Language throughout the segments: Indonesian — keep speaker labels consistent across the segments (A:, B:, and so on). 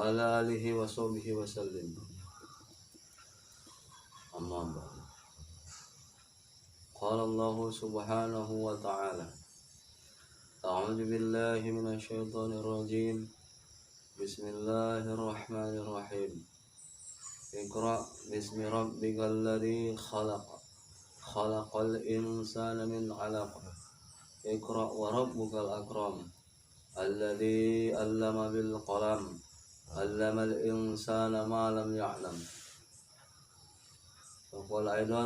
A: وعلى آله وصحبه وسلم. أما بعد. قال الله سبحانه وتعالى: أعوذ بالله من الشيطان الرجيم. بسم الله الرحمن الرحيم. اقرأ باسم ربك الذي خلق. خلق الإنسان من علق. اقرأ وربك الأكرم. الذي علم بالقلم. علم الإنسان ما لم يعلم. وقال أيضا: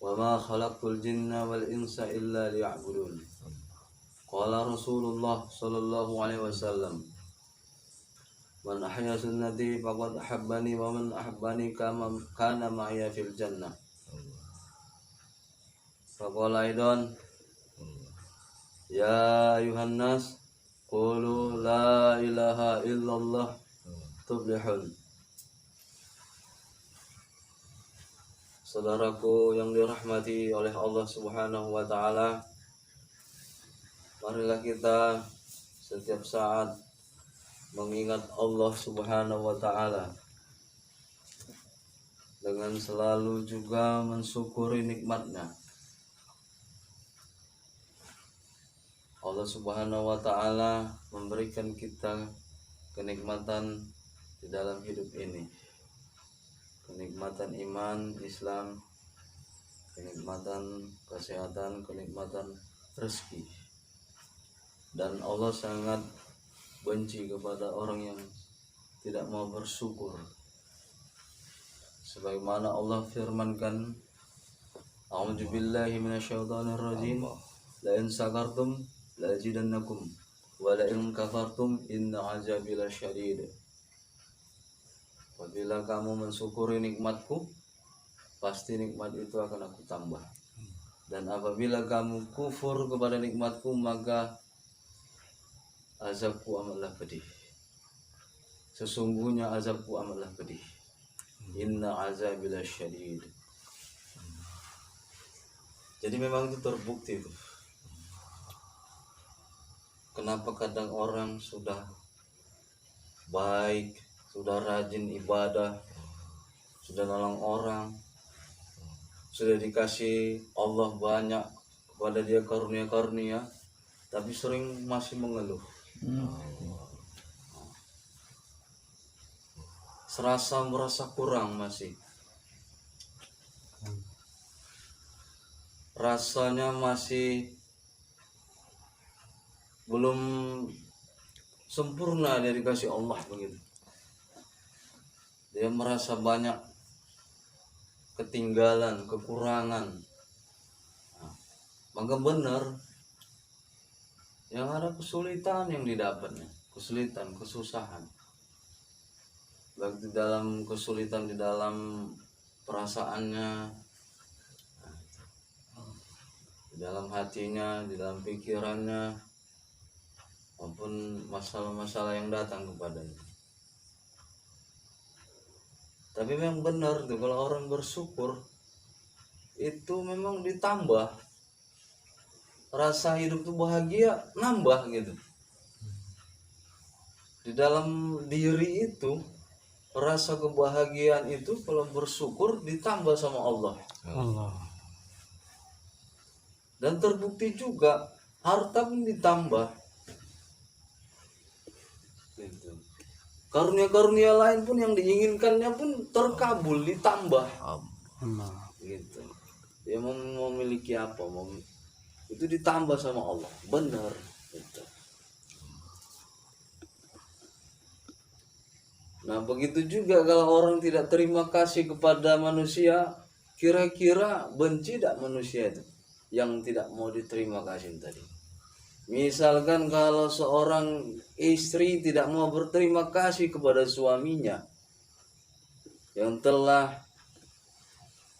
A: وما خلقت الجن والإنس إلا ليعبدون. قال رسول الله صلى الله عليه وسلم: من أحيا سنتي فقد أحبني ومن أحبني كان معي في الجنة. فقال أيضا: يا أيها الناس قولوا لا إله إلا الله tuflihun. Saudaraku yang dirahmati oleh Allah Subhanahu wa taala, marilah kita setiap saat mengingat Allah Subhanahu wa taala dengan selalu juga mensyukuri nikmatnya. Allah Subhanahu wa taala memberikan kita kenikmatan di dalam hidup ini. Kenikmatan iman, Islam, kenikmatan kesehatan, kenikmatan rezeki. Dan Allah sangat benci kepada orang yang tidak mau bersyukur. Sebagaimana Allah firmankan, A'udzu billahi minasyaitonir rajim. La in sakartum la azidannakum wa la in kafartum inna 'adzabi lasyadid. Apabila kamu mensyukuri nikmatku, pasti nikmat itu akan aku tambah. Dan apabila kamu kufur kepada nikmatku, maka azabku amatlah pedih. Sesungguhnya azabku amatlah pedih. Inna azabi lasyadid. Jadi memang itu terbukti itu. Kenapa kadang orang sudah baik, sudah rajin ibadah, sudah nolong orang, sudah dikasih Allah banyak kepada dia karunia-karunia, tapi sering masih mengeluh. Merasa kurang masih. Rasanya masih belum sempurna dia dikasih Allah begitu. Dia merasa banyak ketinggalan, kekurangan. Maka benar yang ada kesulitan yang didapatnya, kesulitan, kesusahan. Baik di dalam kesulitan di dalam perasaannya, di dalam hatinya, di dalam pikirannya, maupun masalah-masalah yang datang kepadanya. Tapi memang benar tuh, kalau orang bersyukur itu memang ditambah rasa hidup tuh bahagia, nambah gitu. Di dalam diri itu rasa kebahagiaan itu kalau bersyukur ditambah sama Allah. Dan terbukti juga harta pun ditambah. Gitu. Karunia-karunia lain pun yang diinginkannya pun terkabul, ditambah. Gitu. Dia mau memiliki apa, itu ditambah sama Allah. Benar. Gitu. Nah begitu juga kalau orang tidak terima kasih kepada manusia, kira-kira benci tidak manusia itu yang tidak mau diterima kasih tadi. Misalkan kalau seorang istri tidak mau berterima kasih kepada suaminya yang telah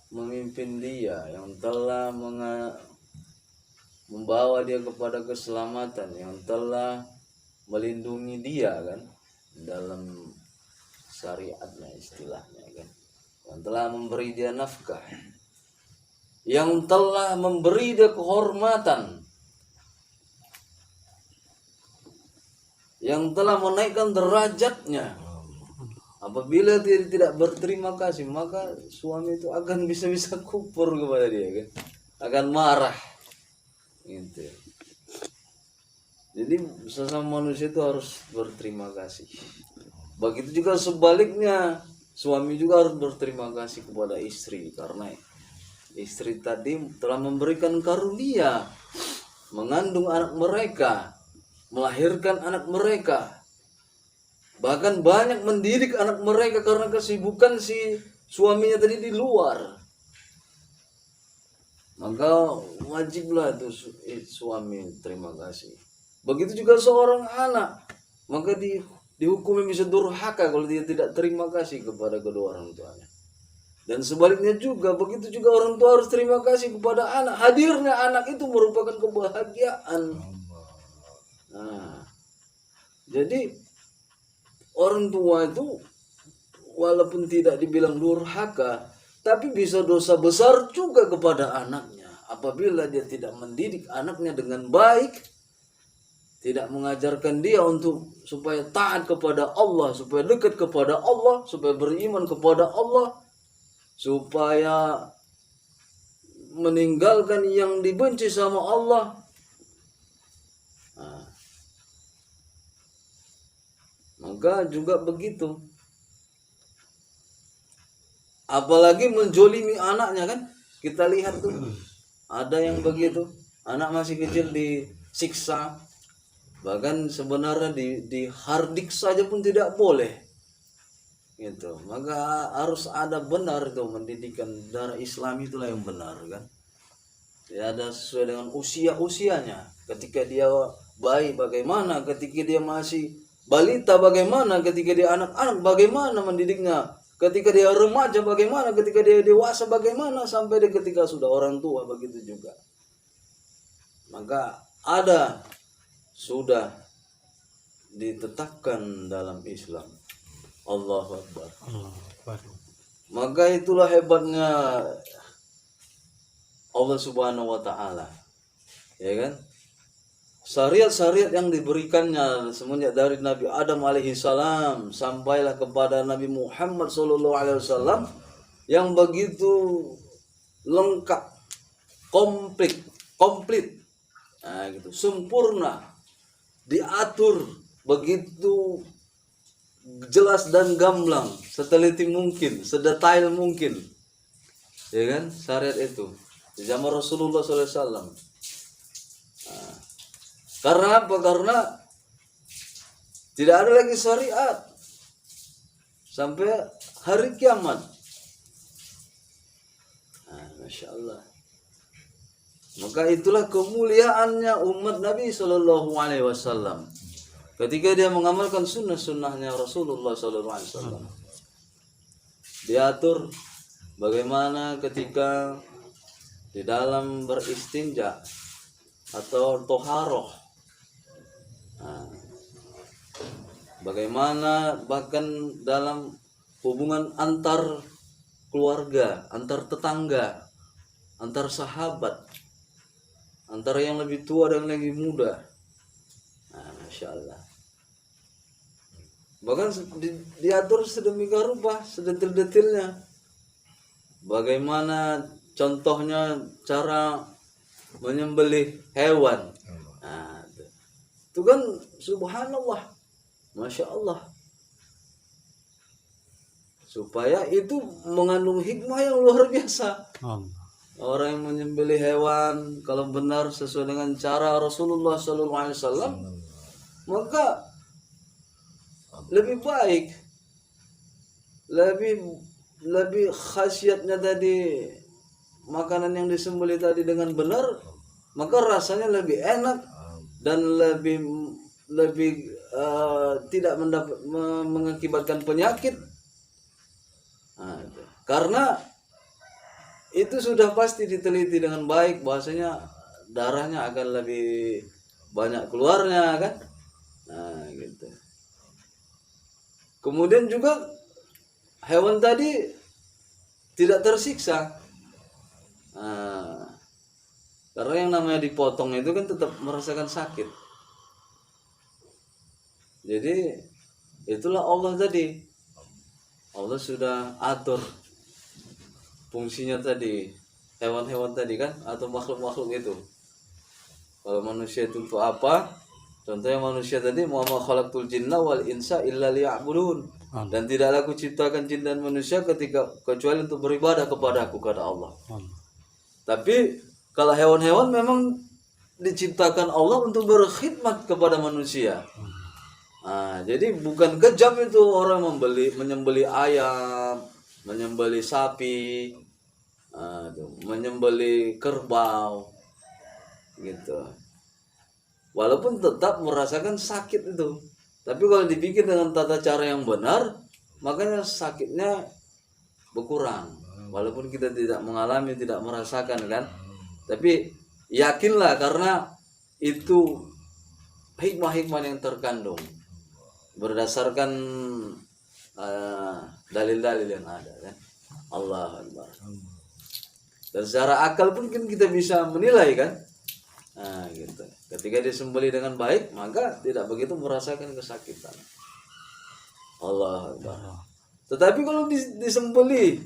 A: memimpin dia, yang telah membawa dia kepada keselamatan, yang telah melindungi dia kan dalam syariatnya istilahnya kan, yang telah memberi dia nafkah, yang telah memberi dia kehormatan, yang telah menaikkan derajatnya. Apabila dia tidak berterima kasih, maka suami itu akan bisa-bisa kufur kepada dia, kan? Akan marah, gitu. Jadi sesama manusia itu harus berterima kasih. Begitu juga sebaliknya, suami juga harus berterima kasih kepada istri, karena istri tadi telah memberikan karunia, mengandung anak mereka, melahirkan anak mereka. Bahkan banyak mendidik anak mereka karena kesibukan si suaminya tadi di luar. Maka wajiblah itu suami terima kasih. Begitu juga seorang anak, maka dihukumi bisa durhaka kalau dia tidak terima kasih kepada kedua orang tuanya. Dan sebaliknya juga, begitu juga orang tua harus terima kasih kepada anak. Hadirnya anak itu merupakan kebahagiaan. Nah, jadi orang tua itu walaupun tidak dibilang durhaka, tapi bisa dosa besar juga kepada anaknya apabila dia tidak mendidik anaknya dengan baik, tidak mengajarkan dia untuk supaya taat kepada Allah, supaya dekat kepada Allah, supaya beriman kepada Allah, supaya meninggalkan yang dibenci sama Allah. Nah, maka juga begitu. Apalagi menjolimi anaknya, kan? Kita lihat tuh, ada yang begitu, anak masih kecil disiksa, bahkan sebenarnya di hardik saja pun tidak boleh, gitu. Maka harus ada benar itu pendidikan darah Islam, itulah yang benar, kan? Ya, ada sesuai dengan usianya. Ketika dia bayi bagaimana, ketika dia masih balita bagaimana, ketika dia anak-anak bagaimana mendidiknya, ketika dia remaja bagaimana, ketika dia dewasa bagaimana, sampai dia ketika sudah orang tua, begitu juga. Maka ada sudah ditetapkan dalam Islam. Allahu Akbar. Maka itulah hebatnya Allah Subhanahu wa taala. Ya kan? Syariat-syariat yang diberikannya semenjak dari Nabi Adam alaihi salam sampailah kepada Nabi Muhammad sallallahu alaihi wasallam yang begitu lengkap, komplit. Nah, gitu, sempurna, diatur begitu jelas dan gamblang, seteliti mungkin, sedetail mungkin. Ya kan? Syariat itu di zaman Rasulullah sallallahu alaihi wasallam. Nah, karena apa? Karena tidak ada lagi syariat sampai hari kiamat. Nah, Masya Allah. Maka itulah kemuliaannya umat Nabi Sallallahu Alaihi Wasallam ketika dia mengamalkan sunnah-sunnahnya Rasulullah Sallallahu Alaihi Wasallam. Diatur bagaimana ketika di dalam beristinja atau toharoh. Nah, bagaimana bahkan dalam hubungan antar keluarga, antar tetangga, antar sahabat, antara yang lebih tua dan yang lebih muda. Nah, Masya Allah. Bahkan diatur sedemikian rupa, sedetil-detilnya. Bagaimana contohnya cara menyembelih hewan. Nah, itu kan subhanallah, Masya Allah. Supaya itu mengandung hikmah yang luar biasa. Orang yang menyembelih hewan kalau benar sesuai dengan cara Rasulullah SAW, maka lebih baik, lebih khasiatnya tadi makanan yang disembelih tadi dengan benar, maka rasanya lebih enak dan lebih tidak mengakibatkan penyakit. Nah, karena itu sudah pasti diteliti dengan baik, bahwasanya darahnya akan lebih banyak keluarnya, kan? Nah, gitu. Kemudian juga hewan tadi tidak tersiksa. Nah, karena yang namanya dipotong itu kan tetap merasakan sakit. Jadi itulah Allah tadi. Allah sudah atur fungsinya tadi, hewan-hewan tadi kan, atau makhluk-makhluk itu. Kalau manusia itu untuk apa? Contohnya manusia tadi, wa ma khalaqtul jinna wal insa illa liya'budun. Dan tidaklah aku ciptakan jin dan manusia kecuali untuk beribadah kepadaku, kata Allah. Tapi kalau hewan-hewan memang diciptakan Allah untuk berkhidmat kepada manusia. Nah, jadi bukan kejam itu orang menyembeli ayam, menyembeli sapi, menyembeli kerbau, gitu. Walaupun tetap merasakan sakit itu, tapi kalau dibikin dengan tata cara yang benar, makanya sakitnya berkurang. Walaupun kita tidak mengalami, tidak merasakan kan, tapi yakinlah karena itu hikmah-hikmah yang terkandung berdasarkan dalil-dalil yang ada kan. Allahu Akbar. Dan secara akal pun kan kita bisa menilai kan. Nah, gitu. Ketika disembelih dengan baik, maka tidak begitu merasakan kesakitan. Allahu Akbar. Tetapi kalau disembelih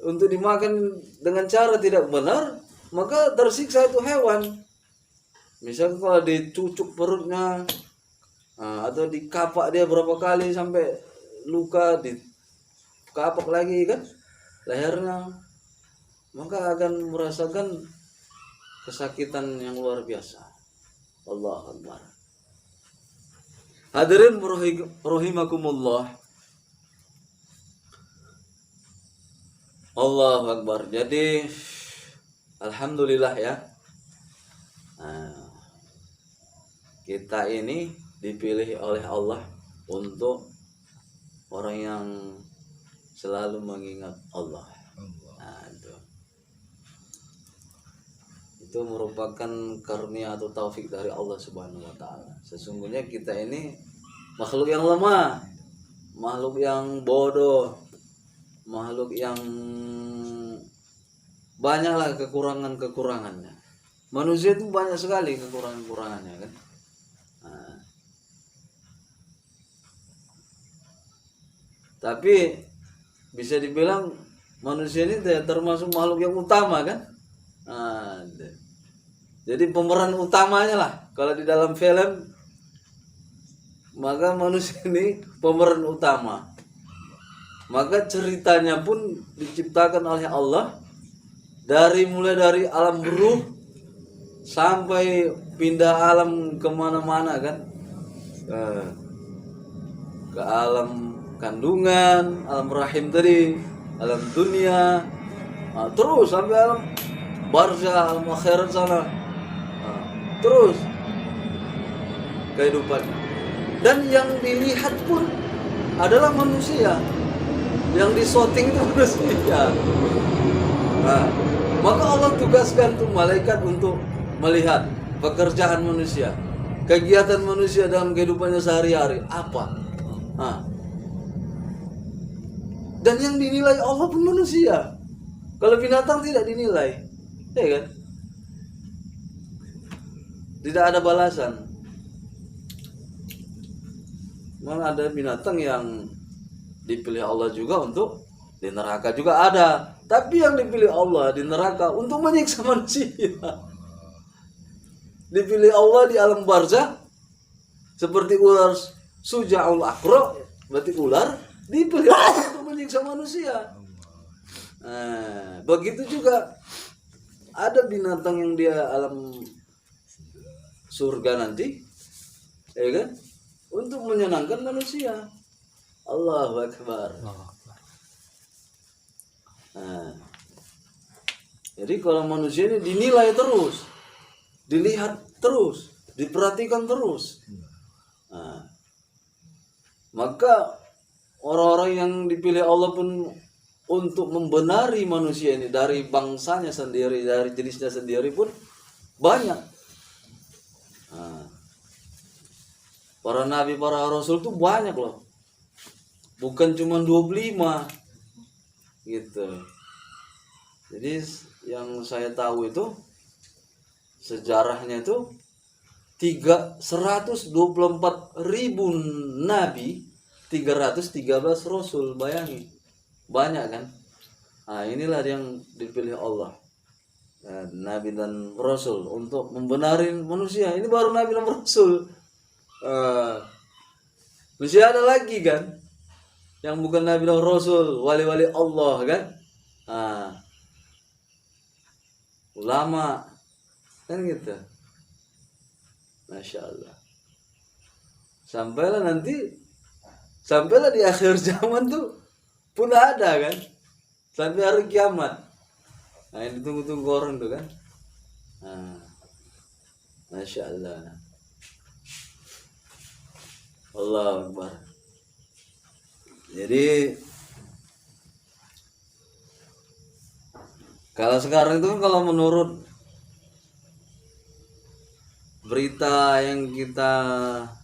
A: untuk dimakan dengan cara tidak benar, maka tersiksa itu hewan. Misalnya kalau dicucuk perutnya, atau dikapak dia berapa kali sampai luka, dikapak lagi kan lehernya, maka akan merasakan kesakitan yang luar biasa. Allahu Akbar. Hadirin rahimakumullah. Allahu Akbar. Jadi alhamdulillah ya, kita ini dipilih oleh Allah untuk orang yang selalu mengingat Allah. Nah, itu merupakan karunia atau taufik dari Allah Subhanahu wa taala. Sesungguhnya kita ini makhluk yang lemah, makhluk yang bodoh, makhluk yang banyaklah kekurangannya. Manusia itu banyak sekali kekurangannya kan. Tapi bisa dibilang manusia ini termasuk makhluk yang utama kan. Jadi pemeran utamanya lah kalau di dalam film, maka manusia ini pemeran utama. Maka ceritanya pun diciptakan oleh Allah mulai dari alam ruh sampai pindah alam kemana-mana kan, ke alam kandungan, alam rahim tadi, alam dunia, terus sampai alam barzah, alam akhirat sana, terus kehidupannya. Dan yang dilihat pun adalah manusia, yang disorting itu manusia. Maka Allah tugaskan tuh malaikat untuk melihat pekerjaan manusia, kegiatan manusia dalam kehidupannya sehari-hari apa. Dan yang dinilai Allah pun manusia. Kalau binatang tidak dinilai, ya kan? Tidak ada balasan. Malah ada binatang yang dipilih Allah juga untuk di neraka juga ada. Tapi yang dipilih Allah di neraka untuk menyiksa manusia. Dipilih Allah di alam barzah seperti ular Suja'ul Aqra, berarti ular dipilih Allah untuk menyiksa manusia. Begitu juga ada binatang yang dia alam surga nanti, ya kan? Untuk menyenangkan manusia. Allahu Akbar. Jadi kalau manusia ini dinilai terus, dilihat terus, diperhatikan terus, maka orang-orang yang dipilih Allah pun untuk membenari manusia ini dari bangsanya sendiri, dari jenisnya sendiri pun banyak. Para nabi, para rasul tuh banyak loh, bukan cuma 25 gitu. Jadi yang saya tahu itu sejarahnya itu 124.000 nabi, 313 rasul. Bayangin, banyak kan? Nah, inilah yang dipilih Allah, nabi dan rasul untuk membenarin manusia. Ini baru nabi dan rasul. Masih ada lagi kan yang bukan nabi dan rasul, wali-wali Allah kan, ulama kan gitu. Masya Allah. Sampailah di akhir zaman tuh pun ada kan, sampai hari kiamat. Nah, yang ditunggu-tunggu orang tuh kan. Masya Allah. Allahu Akbar. Jadi kalau sekarang itu kalau menurut berita yang kita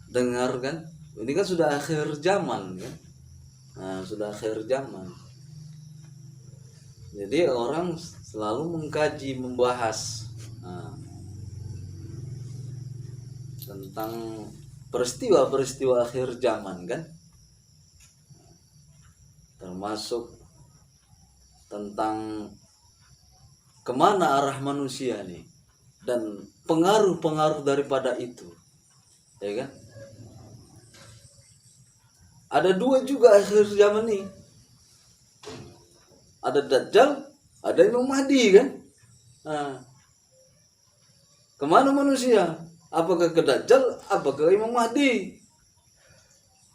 A: dengar kan, ini kan sudah akhir zaman kan. Nah, sudah akhir zaman. Jadi orang selalu mengkaji, membahas tentang peristiwa-peristiwa akhir zaman kan, termasuk tentang kemana arah manusia nih dan pengaruh-pengaruh daripada itu, ya kan? Ada dua juga akhir zaman nih, ada Dajjal, ada Imam Mahdi kan. Kemana manusia? Apakah ke Dajjal? Apakah ke Imam Mahdi?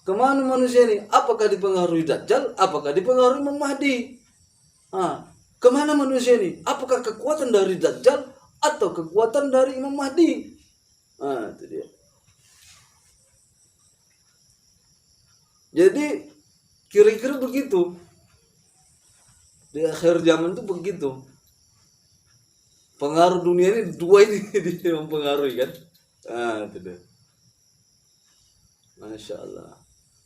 A: Kemana manusia ini? Apakah dipengaruhi Dajjal? Apakah dipengaruhi Imam Mahdi? Kemana manusia ini? Apakah kekuatan dari Dajjal atau kekuatan dari Imam Mahdi? Itu dia. Jadi kira-kira begitu. Di akhir zaman itu begitu. Pengaruh dunia ini dua ini dia mempengaruhi kan. Itu dia. Masya Allah.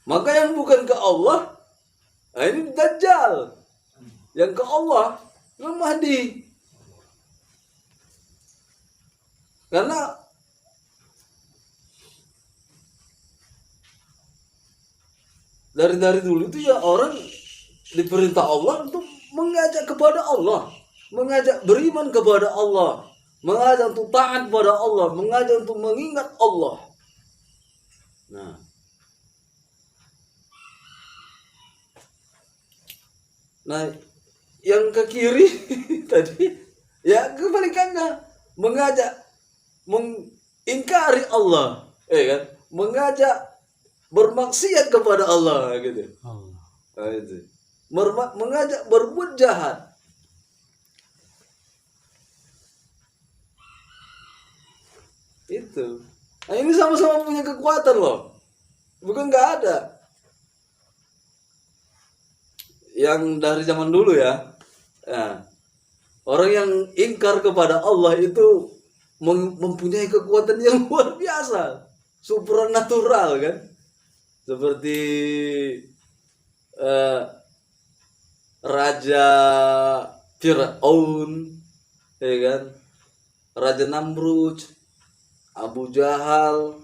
A: Maka yang bukan ke Allah, ini Dajjal. Yang ke Allah, Imam Mahdi. Karena dari dulu itu ya orang diperintah Allah untuk mengajak kepada Allah, mengajak beriman kepada Allah, mengajak untuk taat kepada Allah, mengajak untuk mengingat Allah. Nah, yang ke kiri tadi ya kebalikannya, mengajak mengingkari Allah, kan? Mengajak bermaksiat kepada Allah gitu. Itu. Mengajak berbuat jahat. Itu. Nah, ini sama-sama punya kekuatan loh. Bukan nggak ada. Yang dari zaman dulu ya. Orang yang ingkar kepada Allah itu mempunyai kekuatan yang luar biasa, supranatural kan, seperti Raja Fir'aun, ya kan, Raja Namrud, Abu Jahal,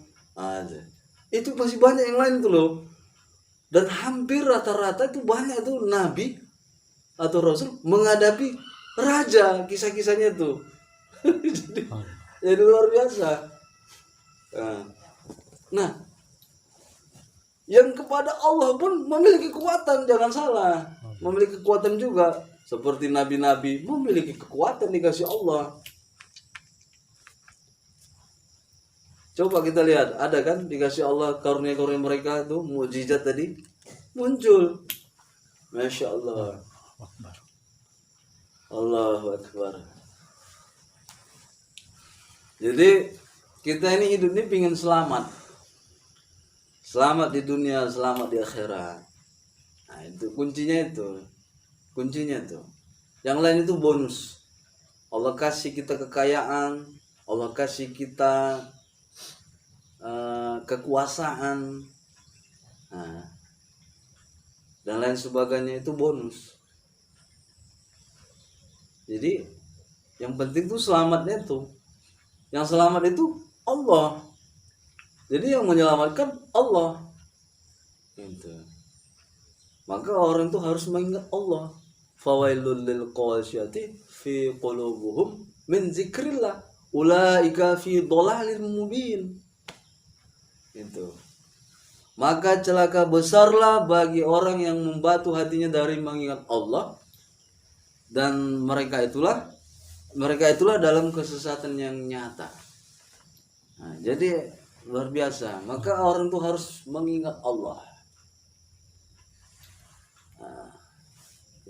A: itu masih banyak yang lain itu loh. Dan hampir rata-rata itu banyak tuh nabi atau rasul menghadapi raja, kisah-kisahnya tuh. jadi luar biasa. Nah, yang kepada Allah pun memiliki kekuatan, jangan salah. Memiliki kekuatan juga. Seperti nabi-nabi memiliki kekuatan dikasih Allah. Coba kita lihat, ada kan dikasih Allah karunia-karunia mereka tuh, mukjizat tadi muncul. Masya Allah. Allahu Akbar. Jadi kita ini hidup ini pingin selamat. Selamat di dunia, selamat di akhirat. Nah, itu kuncinya itu. Kuncinya tuh. Yang lain itu bonus. Allah kasih kita kekayaan, Allah kasih kita kekuasaan, dan lain sebagainya itu bonus. Jadi Yang penting tuh selamatnya tuh. Yang selamat itu Allah. Jadi yang menyelamatkan Allah. Gitu. Maka orang itu harus mengingat Allah. Fawailul lil qasyati fi qulubuhum min zikrillah. Ulaika fi dhalalin mubin. Gitu. Maka celaka besarlah bagi orang yang membatu hatinya dari mengingat Allah, dan mereka itulah dalam kesesatan yang nyata. Nah, jadi luar biasa. Maka orang itu harus mengingat Allah. Nah,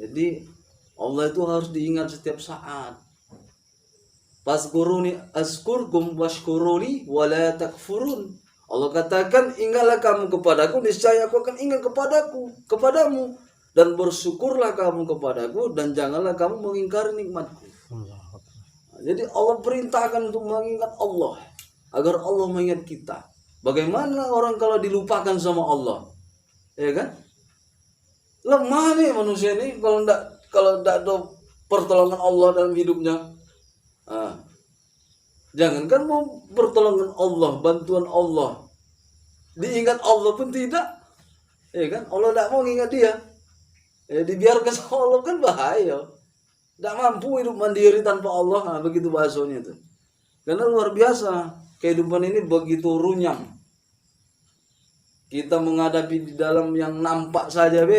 A: jadi Allah itu harus diingat setiap saat. Fazkuruni azkurkum washkuruni wala takfurun. Allah katakan, ingatlah kamu kepadaku, niscaya aku akan ingat kepadamu, dan bersyukurlah kamu kepadaku, dan janganlah kamu mengingkari nikmatku. Jadi Allah perintahkan untuk mengingat Allah, agar Allah mengingat kita. Bagaimana orang kalau dilupakan sama Allah, ya kan? Lemah nih manusia ini kalau tidak ada pertolongan Allah dalam hidupnya. Jangankan mau pertolongan Allah, bantuan Allah, diingat Allah pun tidak, ya kan? Allah tidak mau ingat dia, ya dibiarkan sama Allah kan bahaya. Tidak mampu hidup mandiri tanpa Allah. Nah, begitu bahasanya itu. Karena luar biasa kehidupan ini begitu runyam. Kita menghadapi di dalam yang nampak saja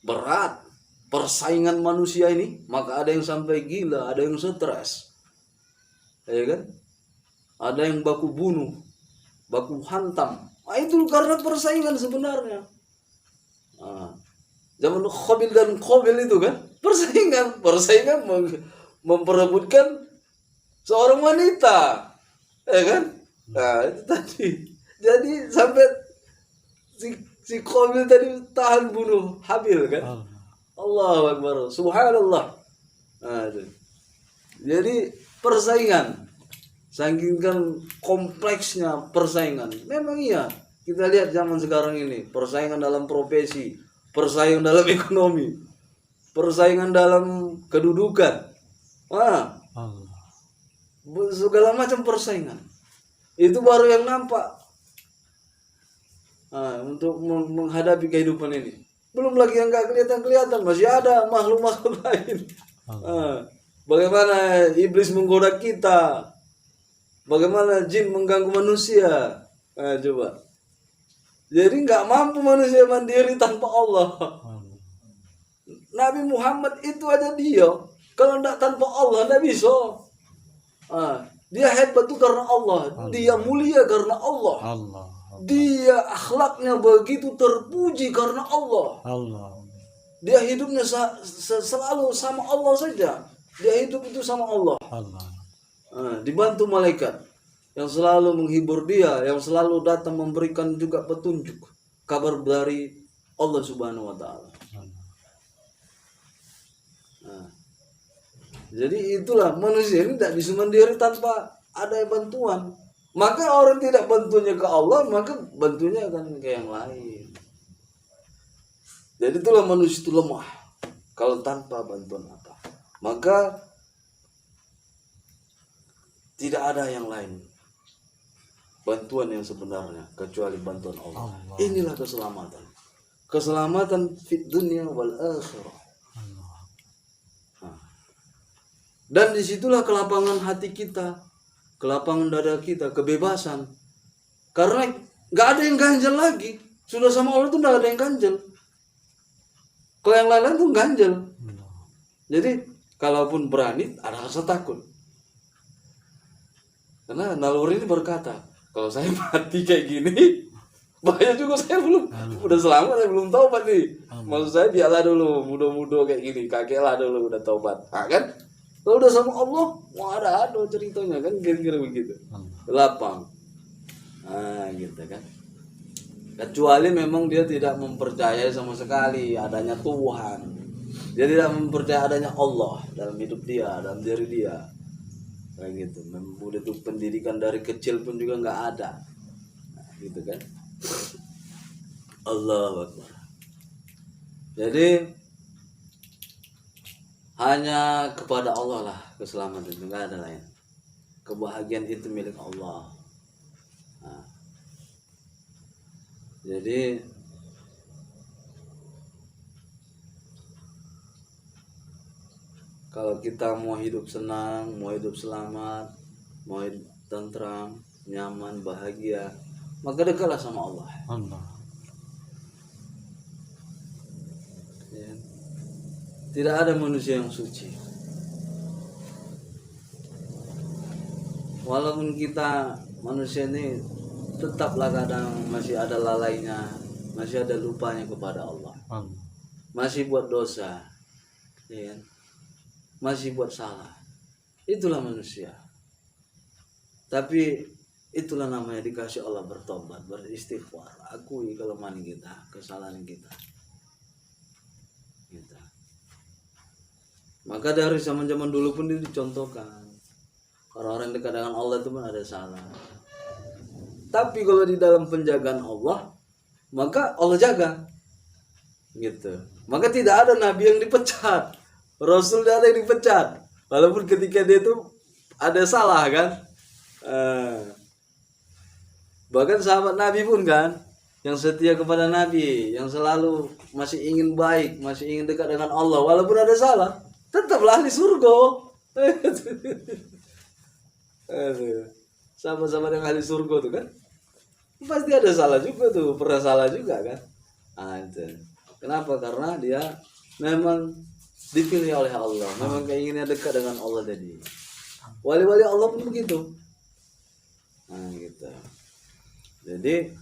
A: berat persaingan manusia ini. Maka ada yang sampai gila, ada yang stres. Ya kan? Ada yang baku bunuh, baku hantam. Nah, itu karena persaingan sebenarnya. Nah, zaman Qabil dan Qabil itu kan persaingan memperebutkan seorang wanita, ya kan? Nah, itu tadi. Jadi sampai si Qabil tadi tahan bunuh Habil kan? Allahu Akbar, subhanallah. Nah, itu. Jadi persaingan, saking kan kompleksnya persaingan. Memang iya, kita lihat zaman sekarang ini persaingan dalam profesi, persaingan dalam ekonomi, persaingan dalam kedudukan, segala macam persaingan. Itu baru yang nampak untuk menghadapi kehidupan ini. Belum lagi yang gak kelihatan, masih ada makhluk-makhluk lain. Bagaimana iblis menggoda kita, bagaimana jin mengganggu manusia. Coba. Jadi nggak mampu manusia mandiri tanpa Allah. Nabi Muhammad itu aja dia, kalau nggak tanpa Allah nggak bisa. Dia hebat tuh karena Allah, dia mulia karena Allah. Dia akhlaknya begitu terpuji karena Allah. Dia hidupnya selalu sama Allah saja. Dia hidup itu sama Allah. Dibantu malaikat yang selalu menghibur dia, yang selalu datang memberikan juga petunjuk, kabar dari Allah Subhanahu wa taala. Jadi itulah manusia ini tidak bisa mandiri tanpa ada bantuan. Maka orang tidak bantunya ke Allah, maka bantunya akan ke yang lain. Jadi itulah manusia itu lemah kalau tanpa bantuan apa. Maka tidak ada yang lain bantuan yang sebenarnya kecuali bantuan Allah. Inilah keselamatan. Keselamatan fid dunya wal akhirah. Dan disitulah kelapangan hati kita, kelapangan dada kita, kebebasan. Karena nggak ada yang ganjel lagi. Sudah sama Allah tuh nggak ada yang ganjel. Kalau yang lain-lain tuh ganjel. Jadi kalaupun berani ada rasa takut. Karena naluri ini berkata, kalau saya mati kayak gini, bahaya juga, saya belum udah selamat, saya belum taubat nih. Maksud saya biarlah dulu muda-muda kayak gini, kakeklah dulu udah taubat. Kan? Kalau udah sama Allah, mau ada ceritanya kan, kira-kira begitu. Lapang. Gitu kan. Kecuali memang dia tidak mempercayai sama sekali adanya Tuhan. Dia tidak mempercayai adanya Allah dalam hidup dia, dalam diri dia. Kayak gitu. Udah tuh pendidikan dari kecil pun juga nggak ada. Gitu kan. Allahu Akbar. Jadi hanya kepada Allah lah keselamatan itu, nggak ada lain. Kebahagiaan itu milik Allah. Nah, jadi kalau kita mau hidup senang, mau hidup selamat, mau hidup tentram, nyaman, bahagia, maka dekatlah sama Allah.
B: Allah.
A: Ya. Tidak ada manusia yang suci. Walaupun kita manusia ini tetaplah kadang masih ada lalainya, masih ada lupanya kepada Allah,
B: Allah.
A: masih buat dosa, ya kan? Masih buat salah. Itulah manusia. Tapi itulah namanya dikasih Allah bertobat, beristighfar, akui kelemahan kita, kesalahan kita. Gitu. Maka dari zaman-zaman dulu pun dicontohkan. Orang-orang dekat dengan Allah itu pun ada salah. Tapi kalau di dalam penjagaan Allah, maka Allah jaga. Gitu. Maka tidak ada nabi yang dipecat. Rasul tidak ada yang dipecat. Walaupun ketika dia itu ada salah kan. Bahkan sahabat Nabi pun kan, yang setia kepada Nabi, yang selalu masih ingin baik, masih ingin dekat dengan Allah, walaupun ada salah, tetaplah ahli surga. Sahabat-sahabat yang ahli surga tuh kan, pasti ada salah juga tuh, pernah salah juga kan. Itu. Kenapa? Karena dia memang dipilih oleh Allah, memang keinginannya dekat dengan Allah tadi. Wali-wali Allah pun begitu. Nah gitu. Jadi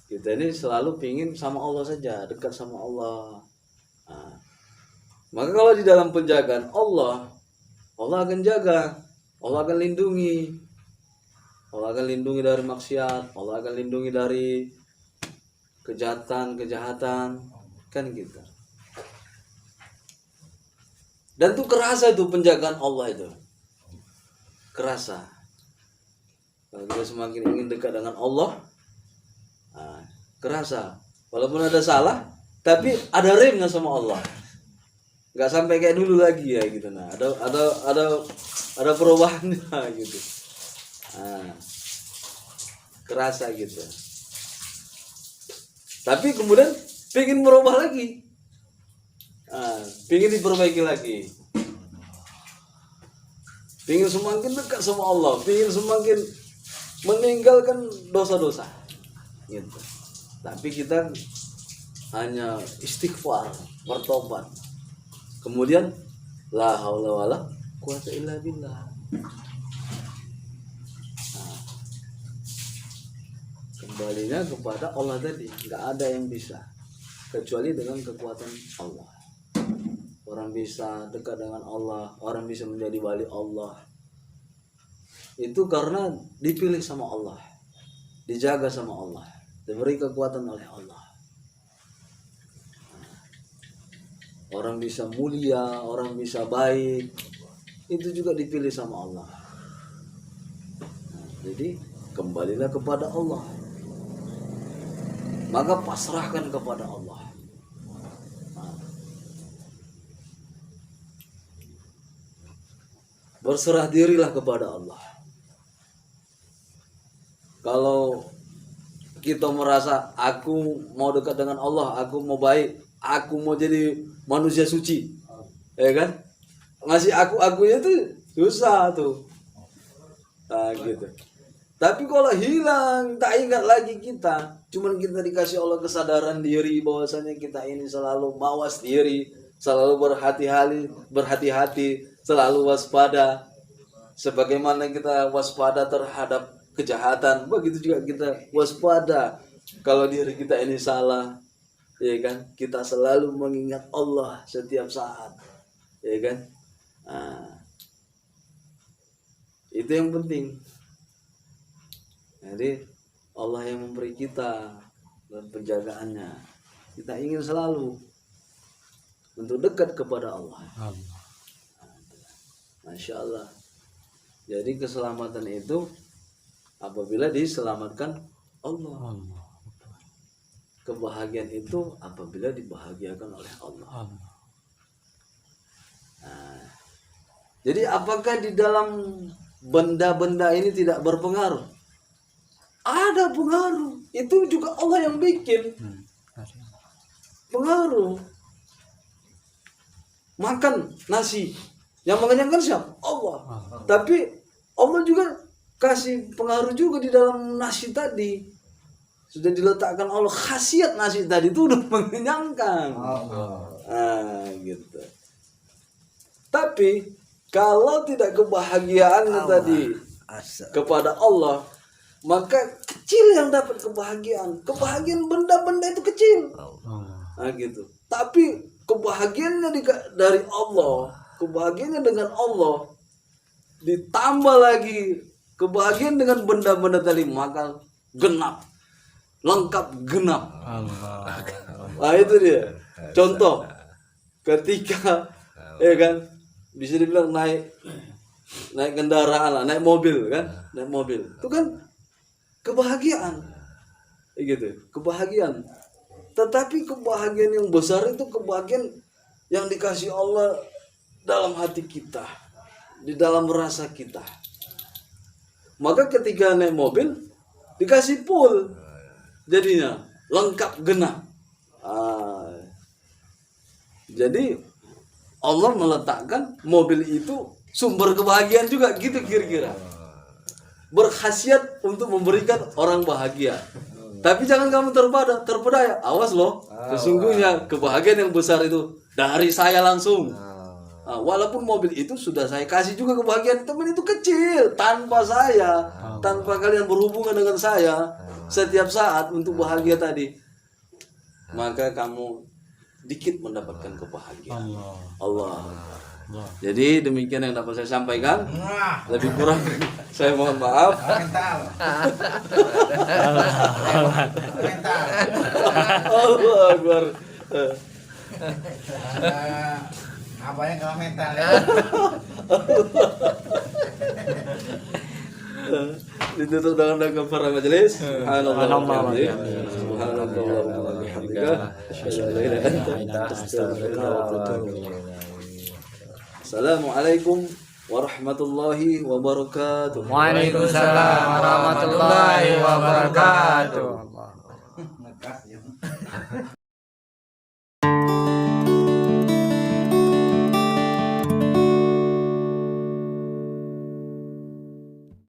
A: kita ini selalu pingin sama Allah saja, dekat sama Allah. Nah, maka kalau di dalam penjagaan Allah, Allah akan jaga, Allah akan lindungi, Allah akan lindungi dari maksiat, Allah akan lindungi dari kejahatan, kan gitu. Dan tuh kerasa tuh penjagaan Allah itu, kerasa. Kalau kita semakin ingin dekat dengan Allah, nah, kerasa. Walaupun ada salah, tapi ada remnya sama Allah. Nggak sampai kayak dulu lagi ya gitu. Nah, ada perubahannya gitu. Nah, kerasa gitu. Tapi kemudian pengen merubah lagi. Nah, pengen diperbaiki lagi. Pengen semakin dekat sama Allah, pengen semakin meninggalkan dosa-dosa gitu. Tapi kita hanya istighfar, bertobat, kemudian la haula wala quwata illa billah. Nah, kembalinya kepada Allah tadi, nggak ada yang bisa kecuali dengan kekuatan Allah. Orang bisa dekat dengan Allah, orang bisa menjadi wali Allah, itu karena dipilih sama Allah, dijaga sama Allah, diberi kekuatan oleh Allah. Orang bisa mulia, orang bisa baik, itu juga dipilih sama Allah. Nah, jadi kembalilah kepada Allah, maka pasrahkan kepada Allah. Berserah dirilah kepada Allah. Kalau kita merasa aku mau dekat dengan Allah, aku mau baik, aku mau jadi manusia suci, ya kan? Ngasih akunya tuh susah tuh. Nah, gitu. Tapi kalau hilang, tak ingat lagi kita, cuman kita dikasih Allah kesadaran diri bahwasanya kita ini selalu mawas diri, selalu berhati-hati, selalu waspada. Sebagaimana kita waspada terhadap kejahatan, begitu juga kita waspada kalau diri kita ini salah, ya kan? Kita selalu mengingat Allah setiap saat, ya kan? Nah, itu yang penting. Jadi Allah yang memberi kita dan penjagaannya. Kita ingin selalu untuk dekat kepada Allah. Masya Allah. Jadi keselamatan itu apabila diselamatkan Allah. Kebahagiaan itu apabila dibahagiakan oleh Allah. Nah, Jadi apakah di dalam benda-benda ini tidak berpengaruh? Ada pengaruh. Itu juga Allah yang bikin. Pengaruh. Makan nasi. Yang mengenyangkan siapa? Allah. Tapi Allah juga kasih pengaruh juga di dalam nasi tadi. Sudah diletakkan Allah khasiat nasi tadi itu udah mengenyangkan. Gitu. Tapi kalau tidak kebahagiaannya tadi kepada Allah, maka kecil yang dapat kebahagiaan. Kebahagiaan benda-benda itu kecil. Gitu. Tapi kebahagiaannya dari Allah, kebahagiaannya dengan Allah, ditambah lagi kebahagiaan dengan benda-benda tadi, maka genap, lengkap genap. Nah itu dia. Contoh, ketika ya kan bisa dibilang naik kendaraan lah, naik mobil kan, naik mobil itu kan kebahagiaan, gitu, kebahagiaan. Tetapi kebahagiaan yang besar itu kebahagiaan yang dikasih Allah dalam hati kita, di dalam rasa kita. Maka ketika naik mobil dikasih full, jadinya lengkap genap. Jadi Allah meletakkan mobil itu sumber kebahagiaan juga, gitu kira-kira. Berkhasiat untuk memberikan orang bahagia. Tapi jangan kamu terpedaya. Awas loh, sesungguhnya kebahagiaan yang besar itu dari saya langsung. Walaupun mobil itu sudah saya kasih juga kebahagiaan, teman itu kecil, tanpa saya, tanpa kalian berhubungan dengan saya setiap saat untuk bahagia tadi, maka kamu dikit mendapatkan kebahagiaan. Allah. Jadi demikian yang dapat saya sampaikan. Lebih kurang saya mohon maaf. Allah Akbar.
B: Abangnya kalau mental ya.
A: Ditutup dengan doa para majelis. Subhanallah. Assalamualaikum warahmatullahi wabarakatuh.
C: Waalaikumsalam warahmatullahi wabarakatuh.